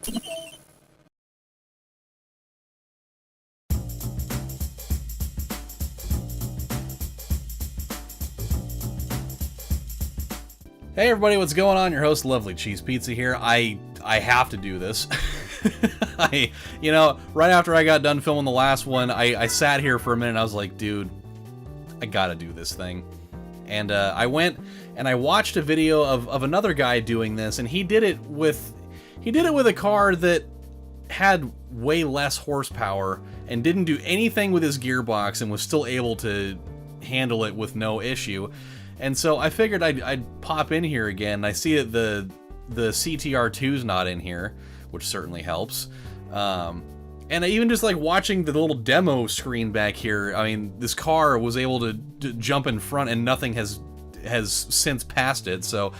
Hey everybody, what's going on? Your host, LovelyCheesePizza here. I have to do this. Right after I got done filming the last one, I sat here for a minute and I was like, dude, I gotta do this thing. And I went and I watched a video of another guy doing this, and he did it with a car that had way less horsepower and didn't do anything with his gearbox and was still able to handle it with no issue. And so I figured I'd pop in here again. I see that the CTR2's not in here, which certainly helps. And even just like watching the little demo screen back here, I mean, this car was able to jump in front and nothing has since passed it. So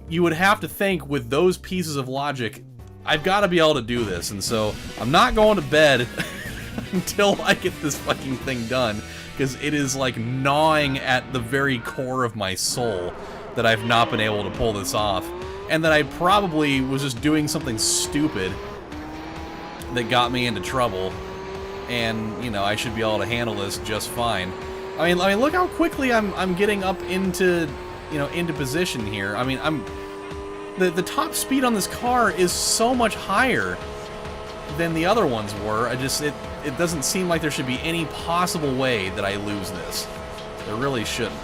you would have to think with those pieces of logic, I've got to be able to do this. And so I'm not going to bed until I get this fucking thing done, because it is like gnawing at the very core of my soul that I've not been able to pull this off, and that I probably was just doing something stupid that got me into trouble, and, you know, I should be able to handle this just fine. I mean, look how quickly I'm getting up into, into position here. I mean, the top speed on this car is so much higher than the other ones were. It doesn't seem like there should be any possible way that I lose this. There really shouldn't.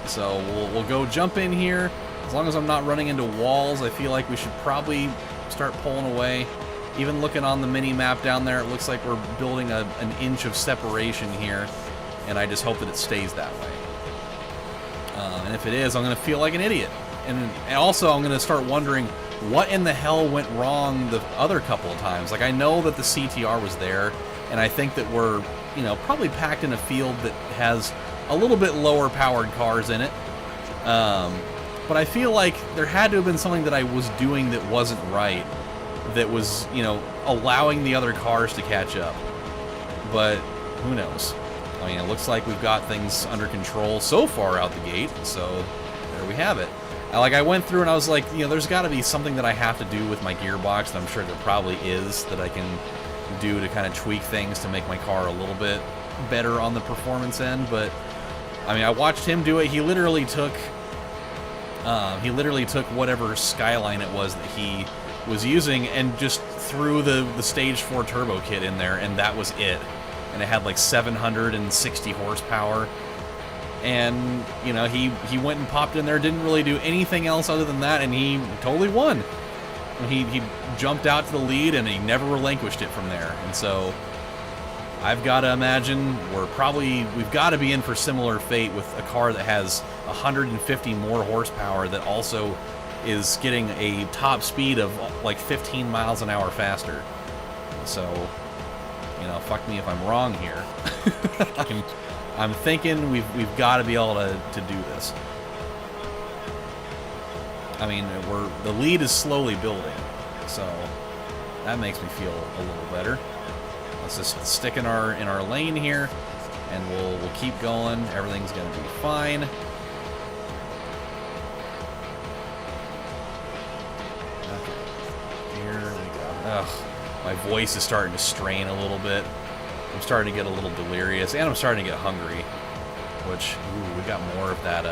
So we'll go jump in here. As long as I'm not running into walls, I feel like we should probably start pulling away. Even looking on the mini-map down there, it looks like we're building an inch of separation here, and I just hope that it stays that way. And if it is, I'm going to feel like an idiot. And also, I'm going to start wondering what in the hell went wrong the other couple of times. Like, I know that the CTR was there, and I think that we're, probably packed in a field that has a little bit lower powered cars in it. But I feel like there had to have been something that I was doing that wasn't right, that was, allowing the other cars to catch up. But who knows? I mean, it looks like we've got things under control so far out the gate, so there we have it. Like, I went through and I was like, there's got to be something that I have to do with my gearbox, and I'm sure there probably is, that I can do to kind of tweak things to make my car a little bit better on the performance end. But I mean, I watched him do it. He literally took whatever Skyline it was that he was using and just threw the Stage 4 turbo kit in there, and that was it. And it had like 760 horsepower. And, he went and popped in there, didn't really do anything else other than that, and he totally won. He jumped out to the lead, and he never relinquished it from there. And so I've got to imagine we've got to be in for similar fate with a car that has 150 more horsepower that also is getting a top speed of like 15 miles an hour faster. So, fuck me if I'm wrong here. I'm thinking we've got to be able to do this. I mean, the lead is slowly building, so that makes me feel a little better. Let's just stick in our lane here, and we'll keep going. Everything's gonna be fine. Okay, here we go. Ugh, my voice is starting to strain a little bit. I'm starting to get a little delirious, and I'm starting to get hungry, which, ooh, we got more of that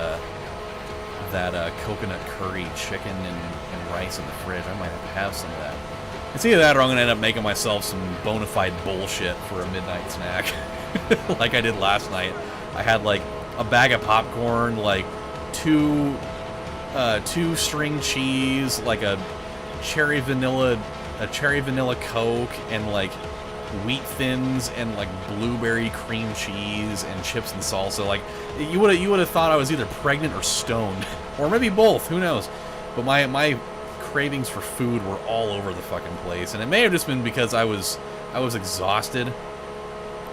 coconut curry chicken and rice in the fridge. I might have to have some of that. It's either that or I'm going to end up making myself some bona fide bullshit for a midnight snack, like I did last night. I had, like, a bag of popcorn, like, two string cheese, like a cherry vanilla Coke, and, like, wheat thins and like blueberry cream cheese and chips and salsa. Like, you would have thought I was either pregnant or stoned, or maybe both. Who knows? But my cravings for food were all over the fucking place, and it may have just been because I was exhausted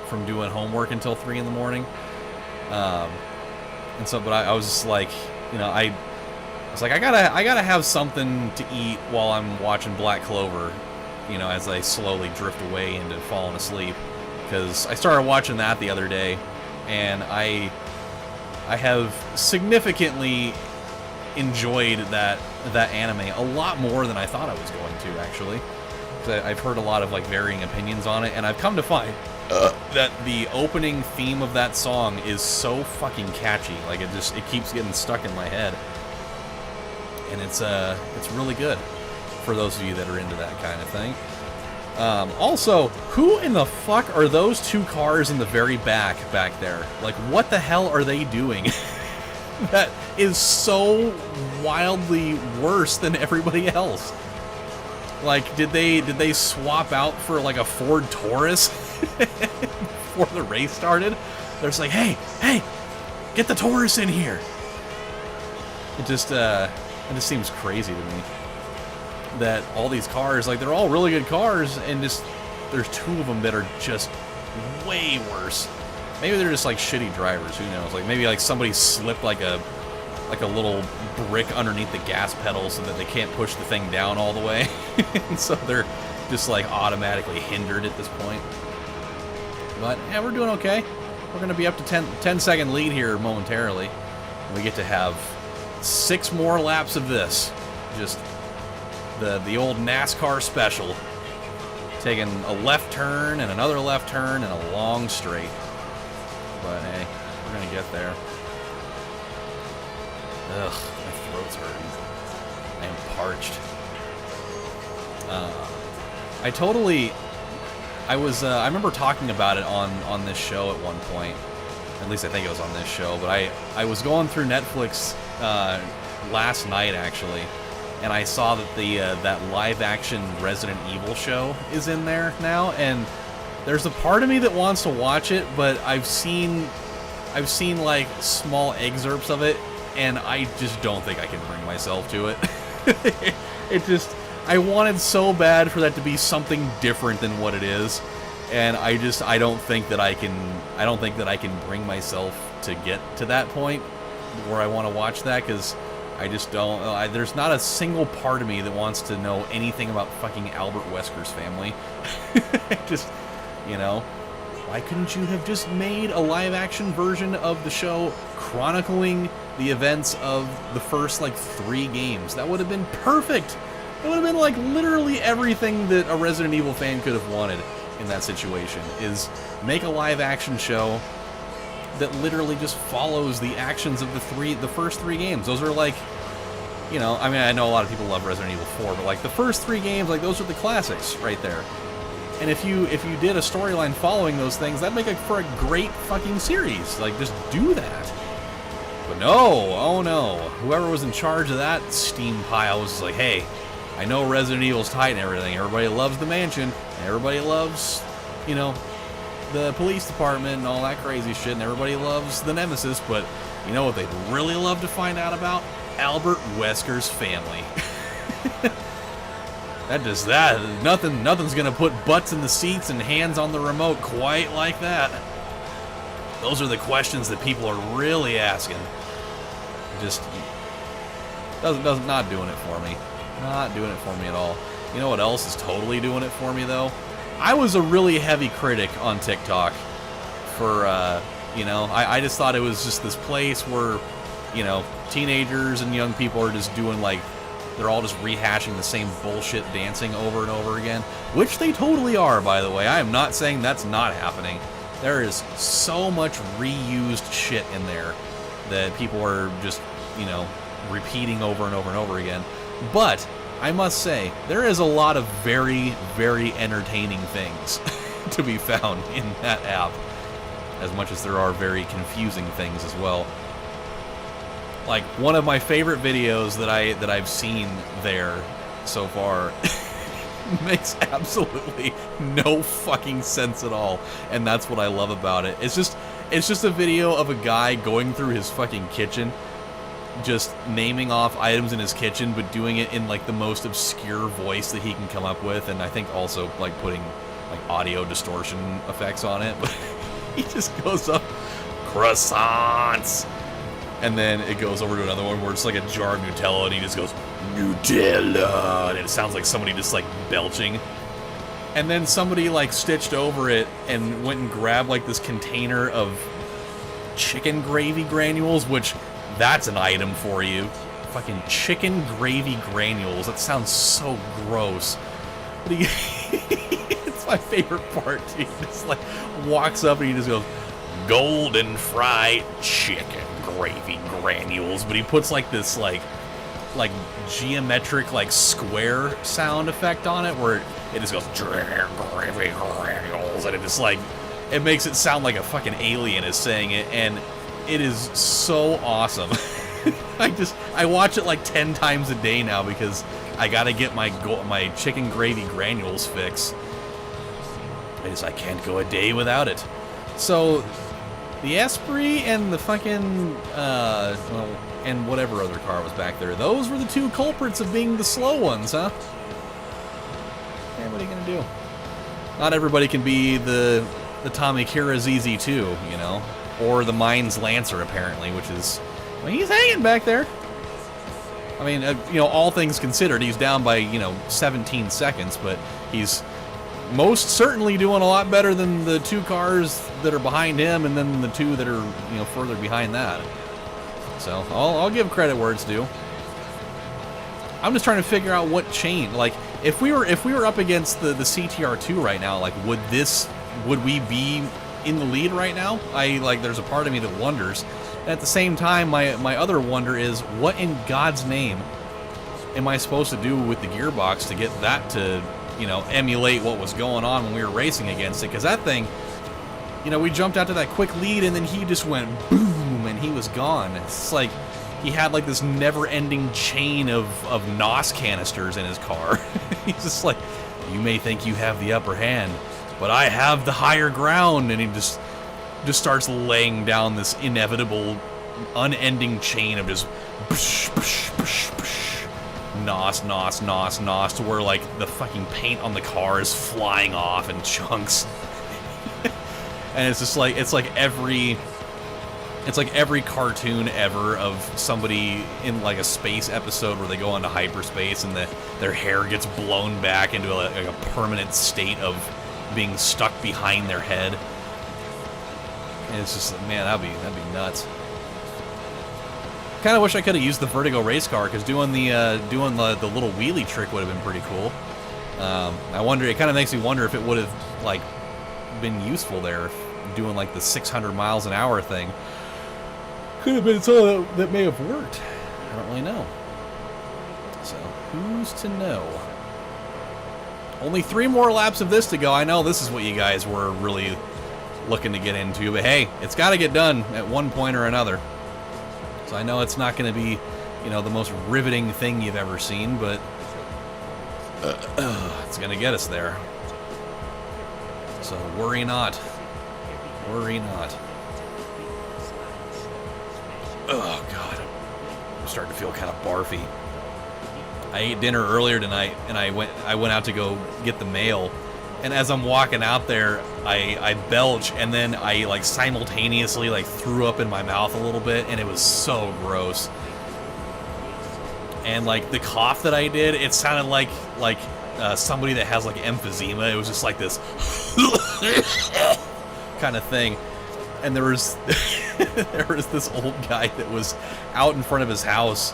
from doing homework until 3 in the morning. And so, but I was just like, I was like, I gotta have something to eat while I'm watching Black Clover, as I slowly drift away into falling asleep, because I started watching that the other day, and I have significantly enjoyed that that anime a lot more than I thought I was going to, actually. I've heard a lot of like varying opinions on it, and I've come to find that the opening theme of that song is so fucking catchy. Like it keeps getting stuck in my head, and it's really good for those of you that are into that kind of thing. Also, who in the fuck are those two cars in the very back there? Like, what the hell are they doing? That is so wildly worse than everybody else. Like, did they swap out for like a Ford Taurus before the race started? They're just like, hey, get the Taurus in here. It just seems crazy to me that all these cars, like, they're all really good cars, and just there's two of them that are just way worse. Maybe they're just like shitty drivers. Who knows? Like maybe like somebody slipped like a little brick underneath the gas pedal so that they can't push the thing down all the way. And so they're just like automatically hindered at this point. But yeah, we're doing okay. We're going to be up to 10-second lead here momentarily. We get to have 6 more laps of this. Just the old NASCAR special. Taking a left turn and another left turn and a long straight. But hey, we're going to get there. Ugh, my throat's hurting. I am parched. I remember talking about it on this show at one point. At least I think it was on this show. But I was going through Netflix last night, actually, and I saw that that live-action Resident Evil show is in there now, and there's a part of me that wants to watch it, but I've seen like small excerpts of it, and I just don't think I can bring myself to it. I wanted so bad for that to be something different than what it is, and I don't think that I can bring myself to get to that point where I want to watch that, because I just don't. There's not a single part of me that wants to know anything about fucking Albert Wesker's family. Just, you know, why couldn't you have just made a live-action version of the show chronicling the events of the first, like, 3 games? That would have been perfect! It would have been, like, literally everything that a Resident Evil fan could have wanted in that situation, is make a live-action show that literally just follows the actions of the first 3 games. Those are, like, you know, I mean, I know a lot of people love Resident Evil 4, but, like, the first 3 games, like, those are the classics right there. And if you did a storyline following those things, that'd make for a great fucking series. Like, just do that. But no, oh no. Whoever was in charge of that steam pile was just like, hey, I know Resident Evil's tight and everything. Everybody loves the mansion. And everybody loves, you know, the police department and all that crazy shit. And everybody loves the Nemesis. But you know what they'd really love to find out about? Albert Wesker's family. Nothing's gonna put butts in the seats and hands on the remote quite like that. Those are the questions that people are really asking. Just not doing it for me. Not doing it for me at all. You know what else is totally doing it for me though? I was a really heavy critic on TikTok for you know, I just thought it was just this place where, you know, teenagers and young people are just doing, like, they're all just rehashing the same bullshit dancing over and over again. Which they totally are, by the way. I am not saying that's not happening. There is so much reused shit in there that people are just, you know, repeating over and over and over again. But, I must say, there is a lot of very, very entertaining things to be found in that app. As much as there are very confusing things as well. Like, one of my favorite videos that I've seen there so far makes absolutely no fucking sense at all, and that's what I love about it. It's just a video of a guy going through his fucking kitchen, just naming off items in his kitchen, but doing it in, like, the most obscure voice that he can come up with, and I think also, like, putting, like, audio distortion effects on it. But he just goes up, croissants! And then it goes over to another one where it's like a jar of Nutella, and he just goes, Nutella! And it sounds like somebody just, like, belching. And then somebody, like, stitched over it and went and grabbed, like, this container of chicken gravy granules, which, that's an item for you. fucking chicken gravy granules. That sounds so gross. But he, it's my favorite part. He just like walks up and he just goes, golden fried chicken gravy granules. But he puts like this like geometric like square sound effect on it where it just goes gravy granules, and it just like, it makes it sound like a fucking alien is saying it, and it is so awesome. I watch it like 10 times a day now because I gotta get my chicken gravy granules fix. I can't go a day without it. So the Esprit and the fucking well, and whatever other car was back there, those were the two culprits of being the slow ones, huh? Yeah, what are you gonna do? Not everybody can be the Tommy Kira ZZ2, you know, or the Mines Lancer apparently, which is, well, he's hanging back there. I mean, you know, all things considered, he's down by, you know, 17 seconds, but he's most certainly doing a lot better than the two cars that are behind him, and then the two that are, you know, further behind that. So I'll give credit where it's due. I'm just trying to figure out what chain, like, if we were up against the CTR2 right now, like, would we be in the lead right now? There's a part of me that wonders. And at the same time, my other wonder is, what in God's name am I supposed to do with the gearbox to get that to, you know, emulate what was going on when we were racing against it? Because that thing, you know, we jumped out to that quick lead, and then he just went boom, and he was gone. It's like he had like this never-ending chain of NOS canisters in his car. He's just like, you may think you have the upper hand, but I have the higher ground, and he just starts laying down this inevitable, unending chain of just push, push, push, push, NOS, NOS, NOS, NOS, to where like the fucking paint on the car is flying off in chunks. And it's just like, it's like every cartoon ever of somebody in like a space episode where they go into hyperspace and their hair gets blown back into a permanent state of being stuck behind their head. And it's just, man, that'd be nuts. Kind of wish I could have used the Vertigo race car, because doing the little wheelie trick would have been pretty cool. I wonder, it kind of makes me wonder if it would have like been useful there, doing like the 600 miles an hour thing. Could have been something that may have worked. I don't really know. So who's to know? Only 3 more laps of this to go. I know this is what you guys were really looking to get into, but hey, it's got to get done at one point or another. So I know it's not going to be, you know, the most riveting thing you've ever seen, but it's going to get us there. So worry not. Worry not. Oh, God. I'm starting to feel kind of barfy. I ate dinner earlier tonight, and I went out to go get the mail, and as I'm walking out there, I belch, and then I like simultaneously like threw up in my mouth a little bit, and it was so gross. And like the cough that I did, it sounded like somebody that has like emphysema. It was just like this kind of thing. And there was this old guy that was out in front of his house.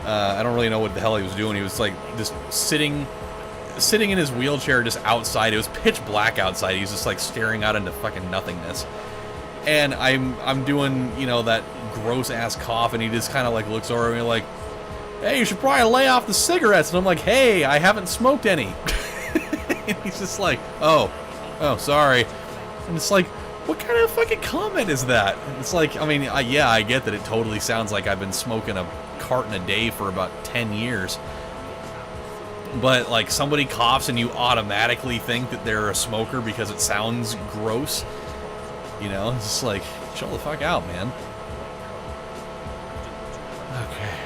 I don't really know what the hell he was doing. He was like just sitting in his wheelchair just outside. It was pitch black outside. He was just like staring out into fucking nothingness. And I'm doing, you know, that gross ass cough, and he just kind of like looks over at me like, hey, you should probably lay off the cigarettes. And I'm like, hey, I haven't smoked any. And he's just like, oh, sorry. And it's like, what kind of fucking comment is that? It's like, I mean, yeah, I get that it totally sounds like I've been smoking a carton a day for about 10 years. But, like, somebody coughs and you automatically think that they're a smoker because it sounds gross. You know, it's just like, chill the fuck out, man. Okay.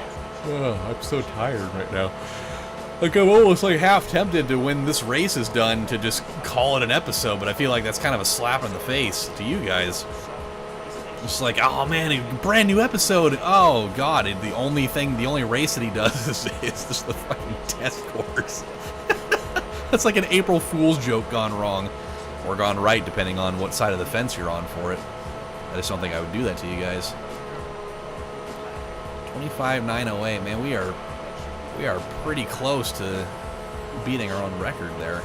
Oh, I'm so tired right now. Like, I'm almost like half tempted to, when this race is done, to just call it an episode, but I feel like that's kind of a slap in the face to you guys. Just like, oh man, a brand new episode. Oh god, the only race that he does is just the fucking test course. That's like an April Fool's joke gone wrong, or gone right, depending on what side of the fence you're on for it. I just don't think I would do that to you guys. 25,908. Man, we are pretty close to beating our own record there.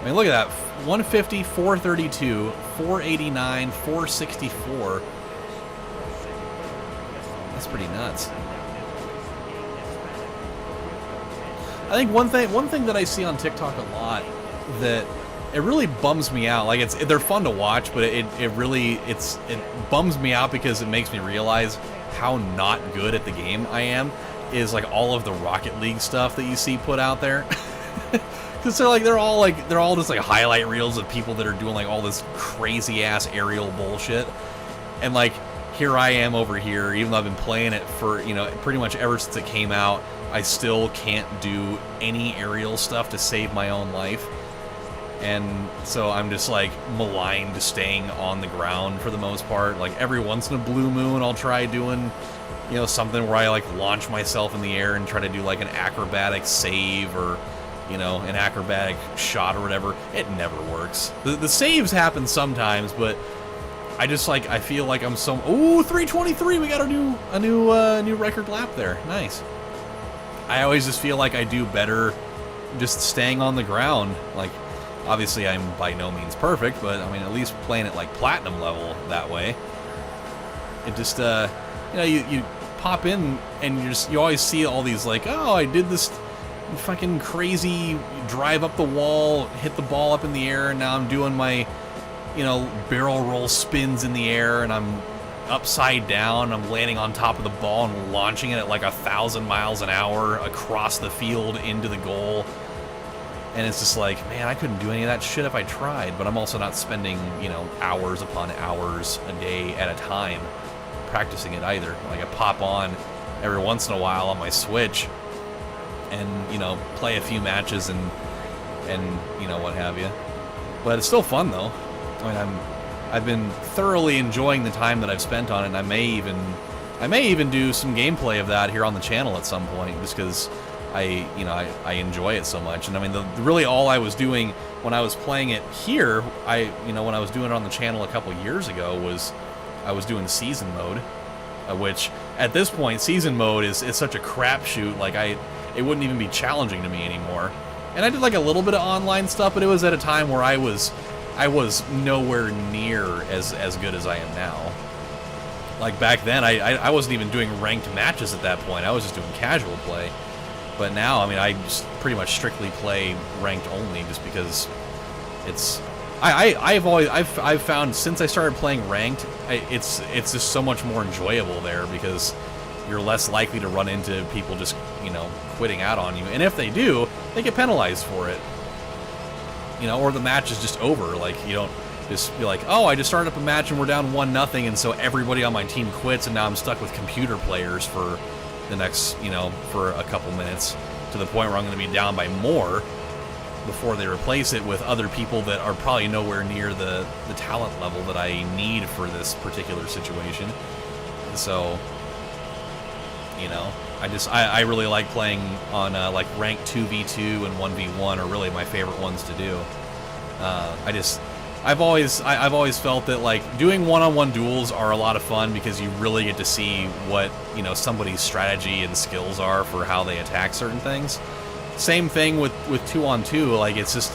I mean, look at that. 150, 432, 489, 464. That's pretty nuts. I think one thing that I see on TikTok a lot that it really bums me out. Like they're fun to watch, but it bums me out because it makes me realize how not good at the game I am. Is like all of the Rocket League stuff that you see put out there. Because they're all just like highlight reels of people that are doing like all this crazy ass aerial bullshit, and like here I am over here, even though I've been playing it for, you know, pretty much ever since it came out, I still can't do any aerial stuff to save my own life. And so I'm just like maligned to staying on the ground for the most part. Like every once in a blue moon I'll try doing, you know, something where I like launch myself in the air and try to do like an acrobatic save or, you know, an acrobatic shot or whatever. It never works. The saves happen sometimes, but I just like, I feel like I'm so... Ooh, 323! We got a new record lap there. Nice. I always just feel like I do better just staying on the ground. Like, obviously I'm by no means perfect, but I mean, at least playing at like platinum level that way. It just, you know, you pop in and you always see all these like, oh, I did this fucking crazy drive up the wall, hit the ball up in the air, and now I'm doing my, you know, barrel roll spins in the air, and I'm upside down, I'm landing on top of the ball and launching it at like 1,000 miles an hour across the field into the goal. And it's just like, man, I couldn't do any of that shit if I tried, but I'm also not spending, you know, hours upon hours a day at a time practicing it either. Like I pop on every once in a while on my Switch and, you know, play a few matches and you know, what have you. But it's still fun though. I mean, I've been thoroughly enjoying the time that I've spent on it, and I may even do some gameplay of that here on the channel at some point, just because I enjoy it so much. And I mean, really all I was doing when I was playing it here, when I was doing it on the channel a couple years ago, was I was doing season mode, which at this point season mode is such a crapshoot. Like it wouldn't even be challenging to me anymore. And I did like a little bit of online stuff, but it was at a time where I was nowhere near as good as I am now. Like back then, I wasn't even doing ranked matches at that point. I was just doing casual play. But now, I mean, I just pretty much strictly play ranked only, just because it's. I've found since I started playing ranked, it's just so much more enjoyable there, because you're less likely to run into people just, you know, quitting out on you. And if they do, they get penalized for it. You know, or the match is just over. Like, you don't just be like, oh, I just started up a match and we're down 1-0, and so everybody on my team quits, and now I'm stuck with computer players for the next, you know, for a couple minutes, to the point where I'm going to be down by more before they replace it with other people that are probably nowhere near the talent level that I need for this particular situation. And so, you know, I really like playing on like ranked 2v2 and 1v1 are really my favorite ones to do. I've always felt that like doing one-on-one duels are a lot of fun, because you really get to see what, you know, somebody's strategy and skills are for how they attack certain things. Same thing with 2-on-2. Like it's just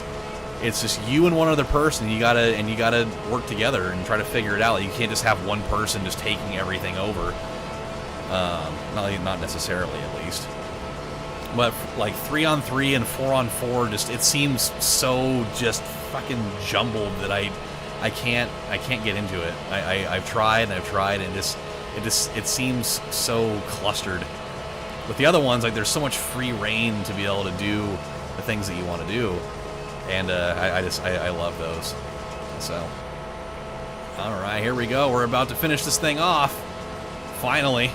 you and one other person. You gotta work together and try to figure it out. You can't just have one person just taking everything over. Not necessarily, at least. But like 3-on-3 and 4-on-4, just it seems so just fucking jumbled that I can't get into it. I've tried and I've tried, and it seems so clustered. With the other ones, like there's so much free reign to be able to do the things that you want to do, and I love those. So, all right, here we go. We're about to finish this thing off. Finally,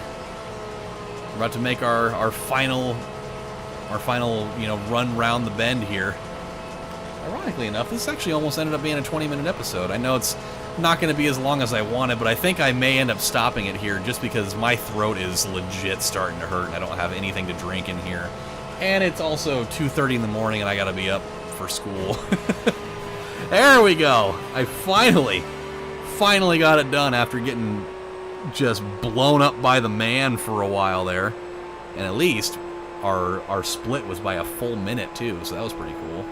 we're about to make our final, you know, run round the bend here. Ironically enough, this actually almost ended up being a 20-minute episode. I know it's not going to be as long as I wanted, but I think I may end up stopping it here, just because my throat is legit starting to hurt and I don't have anything to drink in here. And it's also 2:30 in the morning and I got to be up for school. There we go. I finally got it done after getting just blown up by the man for a while there. And at least our split was by a full minute too, so that was pretty cool.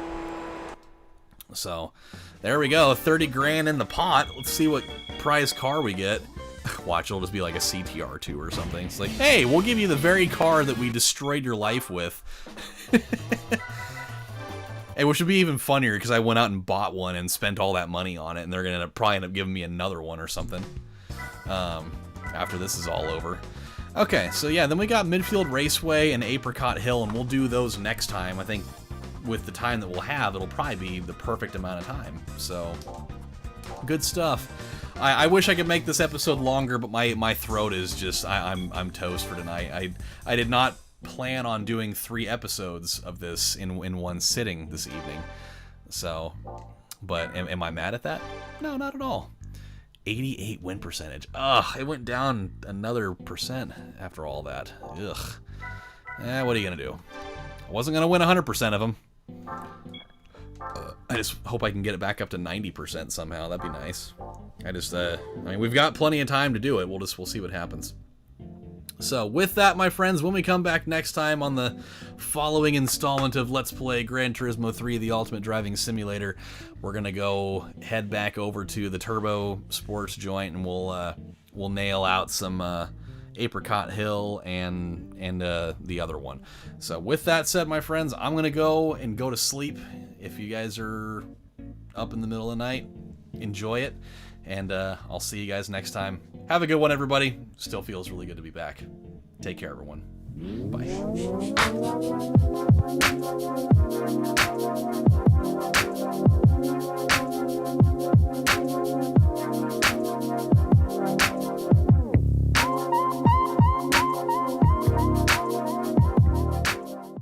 So there we go, 30 grand in the pot. Let's see what prize car we get. Watch, it'll just be like a CTR2 or something. It's like, hey, we'll give you the very car that we destroyed your life with. And which would be even funnier because I went out and bought one and spent all that money on it, and they're gonna probably end up giving me another one or something after this is all over. Okay, so yeah, then we got Midfield Raceway and Apricot Hill, and we'll do those next time. I think with the time that we'll have, it'll probably be the perfect amount of time. So, good stuff. I wish I could make this episode longer, but my throat is just I'm toast for tonight. I did not plan on doing 3 episodes of this in one sitting this evening. So, but am I mad at that? No, not at all. 88 win percentage. Ugh, it went down another percent after all that. Ugh. What are you gonna do? I wasn't gonna win 100% of them. I just hope I can get it back up to 90% somehow. That'd be nice. I mean, we've got plenty of time to do it. We'll see what happens. So, with that, my friends, when we come back next time on the following installment of Let's Play Gran Turismo 3, the Ultimate Driving Simulator, we're gonna go head back over to the Turbo Sports joint, and we'll nail out some Apricot Hill and the other one. So, with that said, my friends, I'm gonna go to sleep. If you guys are up in the middle of the night, enjoy it, and I'll see you guys next time. Have a good one, everybody. Still feels really good to be back. Take care, everyone. Bye.